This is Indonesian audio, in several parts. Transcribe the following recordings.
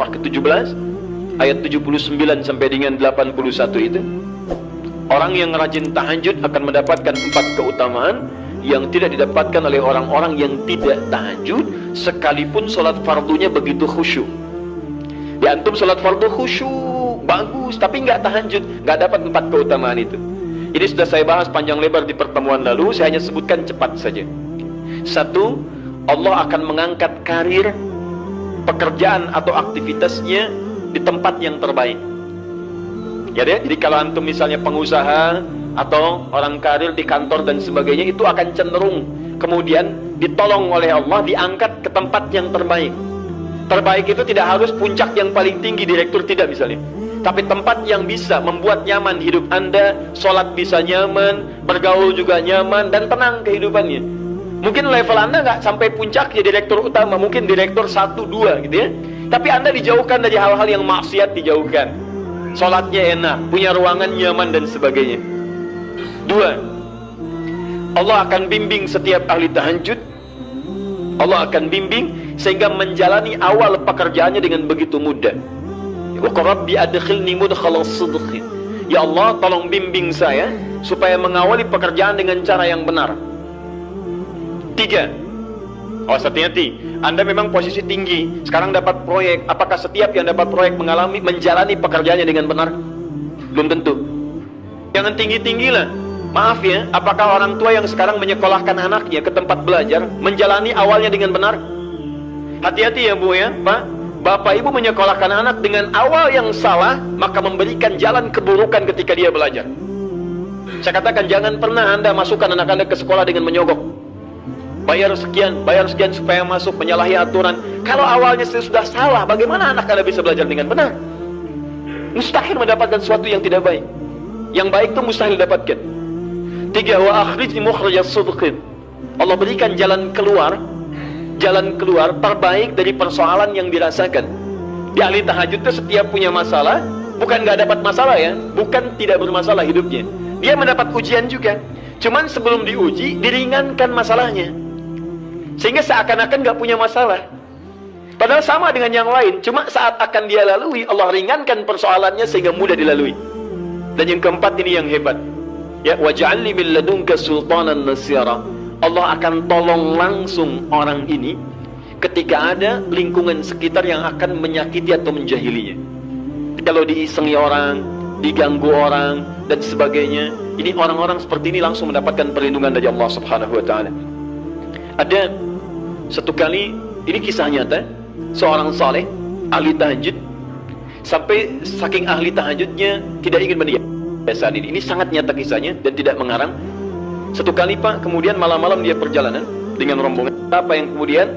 ke-17 ayat 79 sampai dengan 81 itu, orang yang rajin tahajud akan mendapatkan 4 keutamaan yang tidak didapatkan oleh orang-orang yang tidak tahajud, sekalipun sholat fardunya begitu khusyuk. Ya, antum sholat fardu khusyuk, bagus, tapi nggak tahajud, nggak dapat 4 keutamaan itu. Ini sudah saya bahas panjang lebar di pertemuan lalu, saya hanya sebutkan cepat saja. 1, Allah akan mengangkat karir, pekerjaan atau aktivitasnya di tempat yang terbaik. Ya deh, jadi kalau antum misalnya pengusaha atau orang karir di kantor dan sebagainya, itu akan cenderung kemudian ditolong oleh Allah, diangkat ke tempat yang terbaik. Terbaik itu tidak harus puncak yang paling tinggi, direktur, tidak misalnya, tapi tempat yang bisa membuat nyaman hidup Anda, sholat bisa nyaman, bergaul juga nyaman, dan tenang kehidupannya. Mungkin level Anda nggak sampai puncak ya direktur utama, mungkin direktur 1, 2 gitu ya, tapi Anda dijauhkan dari hal-hal yang maksiat, dijauhkan. Sholatnya enak, punya ruangan nyaman dan sebagainya. 2, Allah akan bimbing setiap ahli tahajud. Allah akan bimbing sehingga menjalani awal pekerjaannya dengan begitu mudah. Wa rabbi adkhilni mudkhala sidqin. Ya Allah, tolong bimbing saya supaya mengawali pekerjaan dengan cara yang benar. 3, awas hati-hati, Anda memang posisi tinggi, sekarang dapat proyek. Apakah setiap yang dapat proyek menjalani pekerjaannya dengan benar? Belum tentu. Jangan tinggi-tinggi lah. Maaf ya, apakah orang tua yang sekarang menyekolahkan anaknya ke tempat belajar menjalani awalnya dengan benar? Hati-hati ya Bu ya, Pak. Bapak Ibu menyekolahkan anak dengan awal yang salah, maka memberikan jalan keburukan ketika dia belajar. Saya katakan, jangan pernah Anda masukkan anak Anda ke sekolah dengan menyogok. Bayar sekian supaya masuk, menyalahi aturan. Kalau awalnya sudah salah, bagaimana anak Anda bisa belajar dengan benar? Mustahil mendapatkan sesuatu yang tidak baik. Yang baik itu mustahil dapatkan. 3, wa akhrijni mukhrajas sidqin. Allah berikan jalan keluar terbaik dari persoalan yang dirasakan. Di ahli tahajud itu setiap punya masalah, bukan nggak dapat masalah ya, bukan tidak bermasalah hidupnya. Dia mendapat ujian juga, cuman sebelum diuji diringankan masalahnya, sehingga seakan-akan nggak punya masalah. Padahal sama dengan yang lain, cuma saat akan dia lalui, Allah ringankan persoalannya sehingga mudah dilalui. Dan yang keempat ini yang hebat. Ya, waj'alni min ladunka sultanan nasira. Allah akan tolong langsung orang ini ketika ada lingkungan sekitar yang akan menyakiti atau menjahilinya. Kalau diisengi orang, diganggu orang dan sebagainya, ini orang-orang seperti ini langsung mendapatkan perlindungan dari Allah Subhanahu wa taala. Ada satu kali, ini kisah nyata, seorang saleh ahli tahajud, sampai saking ahli tahajudnya tidak ingin mendiam. Ini sangat nyata kisahnya dan tidak mengarang. Satu kali Pak, kemudian malam-malam dia perjalanan dengan rombongan. Apa yang kemudian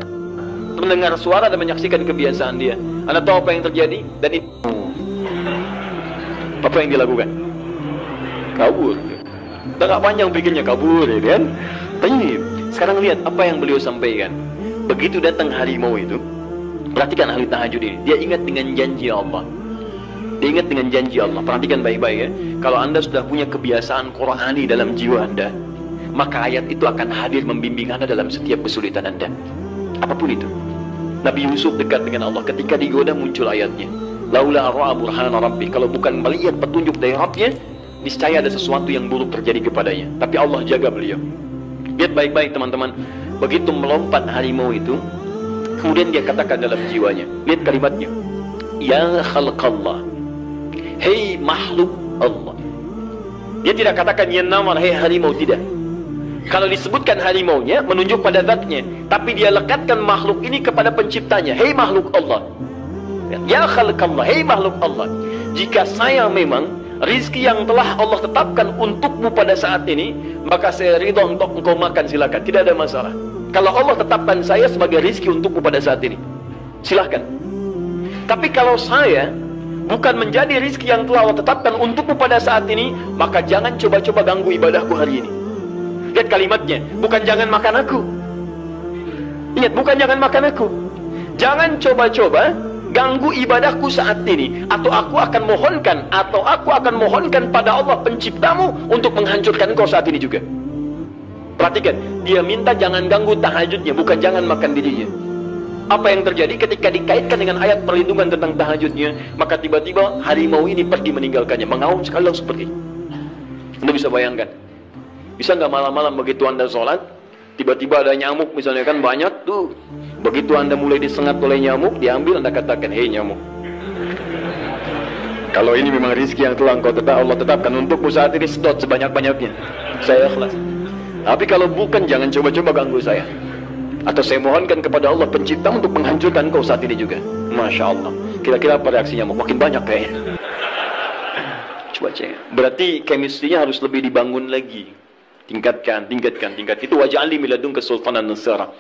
mendengar suara dan menyaksikan kebiasaan dia. Anda tahu apa yang terjadi? Dan itu apa yang dilakukan? Kabur. Udah gak panjang bikinnya, kabur ya kan? Tapi sekarang lihat apa yang beliau sampaikan. Begitu datang harimau itu, perhatikan ahli tahajud ini, dia ingat dengan janji Allah. Dia ingat dengan janji Allah. Perhatikan baik-baik ya. Kalau Anda sudah punya kebiasaan Qur'ani dalam jiwa Anda, maka ayat itu akan hadir membimbing Anda dalam setiap kesulitan Anda, apapun itu. Nabi Yusuf dekat dengan Allah, ketika digoda muncul ayatnya. Laula ra'a burhana rabbi. Kalau bukan melihat petunjuk dari Rabbnya, niscaya ada sesuatu yang buruk terjadi kepadanya. Tapi Allah jaga beliau. Lihat baik-baik teman-teman. Begitu melompat harimau itu, kemudian dia katakan dalam jiwanya, lihat kalimatnya, ya khalqallah, hei makhluk Allah. Dia tidak katakan ya namar, hei harimau, tidak. Kalau disebutkan harimaunya menunjuk pada zatnya, tapi dia lekatkan makhluk ini kepada penciptanya. Hei makhluk Allah, ya khalqallah, hei makhluk Allah, jika saya memang rizki yang telah Allah tetapkan untukmu pada saat ini, maka saya ridho untuk engkau makan, silakan, tidak ada masalah. Kalau Allah tetapkan saya sebagai rizki untukmu pada saat ini, silahkan. Tapi kalau saya bukan menjadi rizki yang telah Allah tetapkan untukmu pada saat ini, maka jangan coba-coba ganggu ibadahku hari ini. Lihat kalimatnya, bukan jangan makan aku. Ingat, bukan jangan makan aku. Jangan coba-coba ganggu ibadahku saat ini, atau aku akan mohonkan pada Allah penciptamu untuk menghancurkan engkau saat ini juga. Perhatikan, dia minta jangan ganggu tahajudnya, bukan jangan makan dirinya. Apa yang terjadi ketika dikaitkan dengan ayat perlindungan tentang tahajudnya, maka tiba-tiba harimau ini pergi meninggalkannya, mengaum sekali langsung pergi. Anda bisa bayangkan, bisa nggak malam-malam begitu Anda sholat, tiba-tiba ada nyamuk misalnya kan banyak tuh, begitu Anda mulai disengat oleh nyamuk, diambil Anda katakan, hei nyamuk, kalau ini memang rezeki yang telah Allah tetapkan untukmu saat ini, sedot sebanyak-banyaknya, saya ikhlas. Tapi kalau bukan, jangan coba-coba ganggu saya. Atau saya mohonkan kepada Allah pencipta untuk menghancurkan kau saat ini juga. Masya Allah. Kira-kira apa reaksi nyamuk? Makin banyak kayaknya. Coba cek. Berarti chemistry-nya harus lebih dibangun lagi. Tingkatkan. Itu waj'alni min ladunka sultanan nasira.